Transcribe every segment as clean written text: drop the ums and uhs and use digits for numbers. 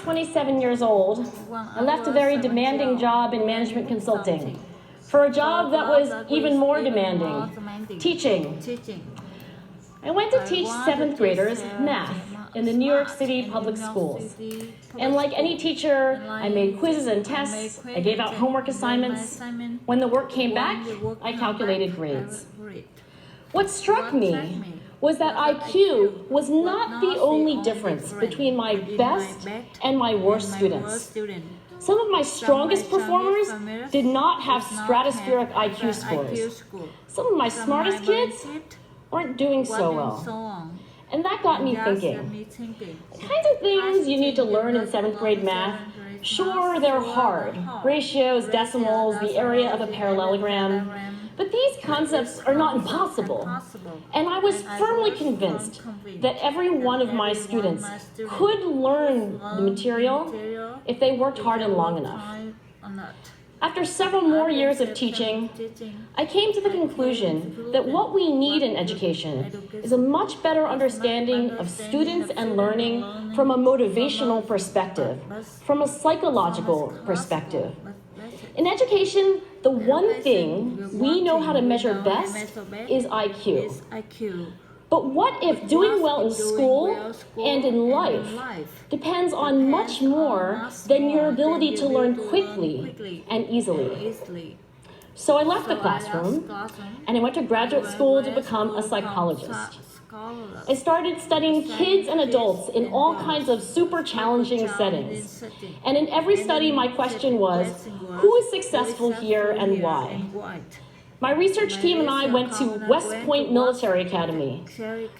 27 years old, I left a very demanding job in management consulting for a job that was even more demanding, teaching. I went to teach 7th graders math in the New York City public schools. And like any teacher, I made quizzes and tests, I gave out homework assignments. When the work came back, I calculated grades. What struck me was that IQ was not the only difference between my best and my worst students. Some of my strongest performers did not have stratospheric IQ scores. Some of my smartest kids weren't doing so well. And that got me thinking, the kinds of things you need to learn in 7th grade math, sure, they're hard. Ratios, decimals, the area of a parallelogram. But these concepts are not impossible. And I was firmly convinced that every one of my students could learn the material if they worked hard and long enough. After several more years of teaching, I came to the conclusion that what we need in education is a much better understanding of students and learning from a motivational perspective, from a psychological perspective. In education, the one thing we know how to measure best is IQ. But what if doing well in school and in life depends on much more than your ability to learn quickly and easily? So I left the classroom and I went to graduate school to become a psychologist. I started studying kids and adults in all kinds of super challenging settings. And in every study, my question was, who is successful here and why? My research team and I went to West Point Military Academy.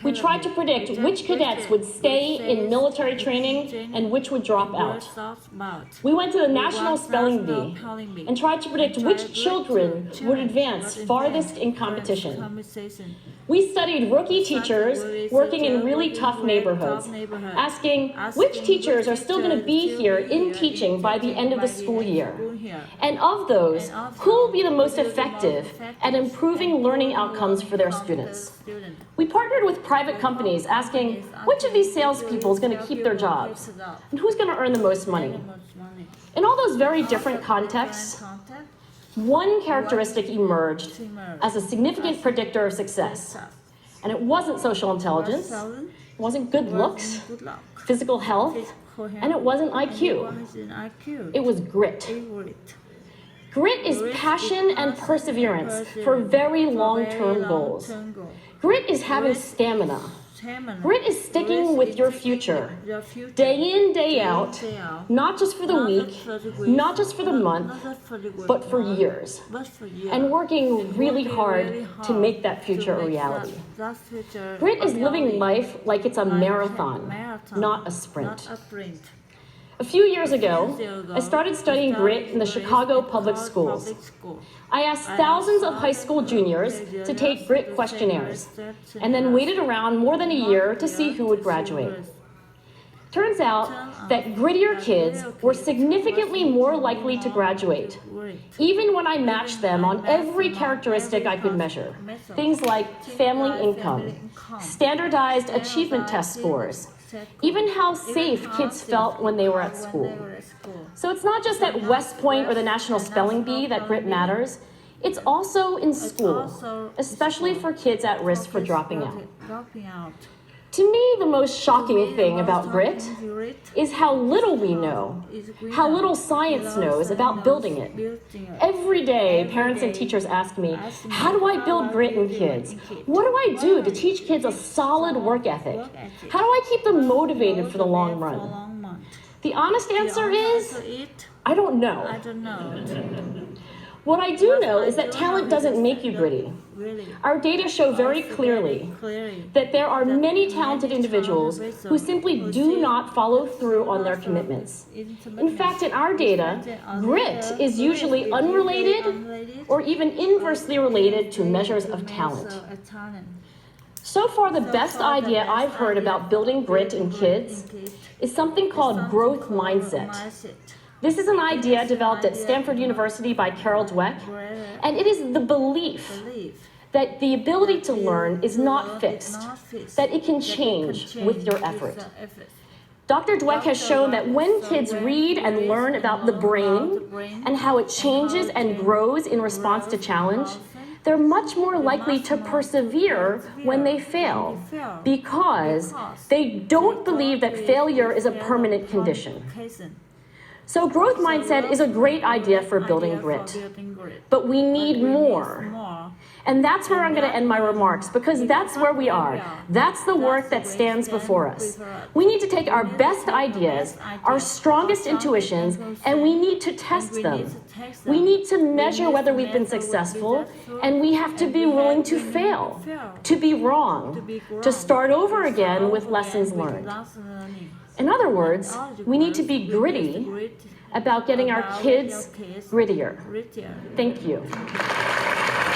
We tried to predict which cadets would stay in military training and which would drop out. We went to the National Spelling Bee and tried to predict which children would advance farthest in competition. We studied rookie teachers working in really tough neighborhoods, asking which teachers are still going to be here in teaching by the end of the school year. And of those, who will be the most effective at improving learning outcomes for their students? We partnered with private companies asking which of these salespeople is going to keep their jobs and who's going to earn the most money. In all those very different contexts, one characteristic emerged as a significant predictor of success. And it wasn't social intelligence, it wasn't good looks, physical health, and it wasn't IQ. It was grit. Grit is passion and perseverance for very long-term goals. Grit is having stamina. Grit is sticking with your future, day in, day out, not just for the week, not just for the month, but for years, and working really hard to make that future a reality. Grit is living life like it's a marathon, not a sprint. A few years ago, I started studying grit in the Chicago public schools. I asked thousands of high school juniors to take grit questionnaires, and then waited around more than a year to see who would graduate. Turns out that grittier kids were significantly more likely to graduate, even when I matched them on every characteristic I could measure. Things like family income, standardized achievement test scores, even how safe kids felt when they were at school. So it's not just at West Point or the National Spelling Bee that grit matters, it's also in school, especially for kids at risk for dropping out. To me, the most shocking thing about grit is how little we know, how little science knows about building it. Every day, parents and teachers ask me, how do I build grit in kids? What do I do to teach kids a solid work ethic? How do I keep them motivated for the long run? The honest answer is, I don't know. What I do know is that talent doesn't make you gritty. Our data show very clearly that there are many talented individuals who simply do not follow through on their commitments. In fact, in our data, grit is usually unrelated or even inversely related to measures of talent. So far, the best idea I've heard about building grit in kids is something called growth mindset. This is an idea developed at Stanford University by Carol Dweck, and it is the belief that the ability to learn is not fixed, that it can change with your effort. Dr. Dweck has shown that when kids read and learn about the brain and how it changes and grows in response to challenge, they're much more likely to persevere when they fail because they don't believe that failure is a permanent condition. So growth mindset is a great idea for building grit, but we need more. And that's where I'm going to end my remarks, because that's where we are. That's the work that stands before us. We need to take our best ideas, our strongest intuitions, and we need to test them. We need to measure whether we've been successful, and we have to be willing to fail, to be wrong, to start over again with lessons learned. In other words, we need to be gritty about getting our kids grittier. Thank you.